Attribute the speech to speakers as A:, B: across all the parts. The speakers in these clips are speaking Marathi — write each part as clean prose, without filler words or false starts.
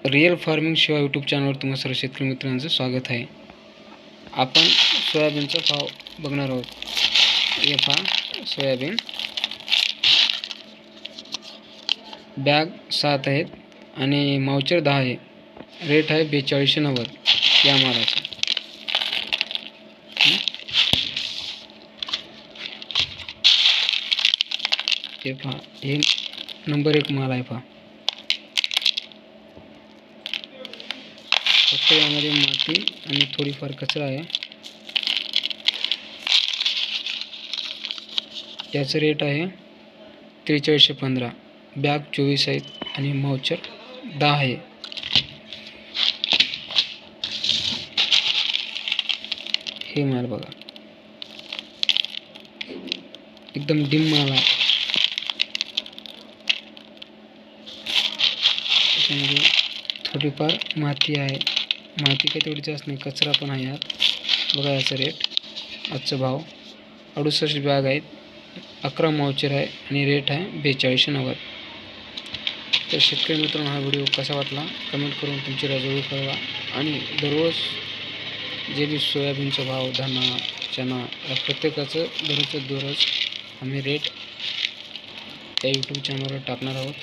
A: रिअल फार्मिंग शिवा यूट्यूब चॅनलवर तुम्हा सर्व शेतकरी मित्रांचं स्वागत आहे। आपण सोयाबीनचा भाव बघणार आहोत। हे पहा, सोयाबीन बॅग 7 आहेत आणि माउचर 10 आहे। रेट आहे 4290 या मालाचा। हे पहा, हे नंबर 1 माल आहे। पहा, फक्त यामध्ये माती आणि थोडीफार कचरा आहे। याचा रेट आहे 4315। बॅग 24 आहेत आणि माउचर 10 आहे। हे माल बघा, एकदम डिम माल आहे। त्याच्यामध्ये थोडीफार माती आहे, माती काही तेवढी जास्त नाही, कचरा पण आहे यात। बघा याचा रेट, आजचा भाव 68 बॅग आहेत, 11 माउचर आहे आणि रेट आहे 4290। तर शेतकरी मित्रांनो, हा व्हिडिओ कसा वाटला कमेंट करून तुमची राय जरूर कळवा। आणि दररोज जे बी सोयाबीनचा भाव, धाना, चना या प्रत्येकाचं दररोज आम्ही रेट त्या यूट्यूब चॅनलवर टाकणार आहोत,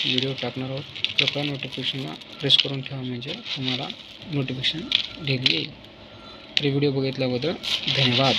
A: व्हिडिओ टाकणार आहोत। कृपया नोटिफिकेशनला प्रेस करून ठेवा, म्हणजे तुम्हाला नोटिफिकेशन डेली येईल। तर व्हिडिओ बघितल्याबद्दल धन्यवाद।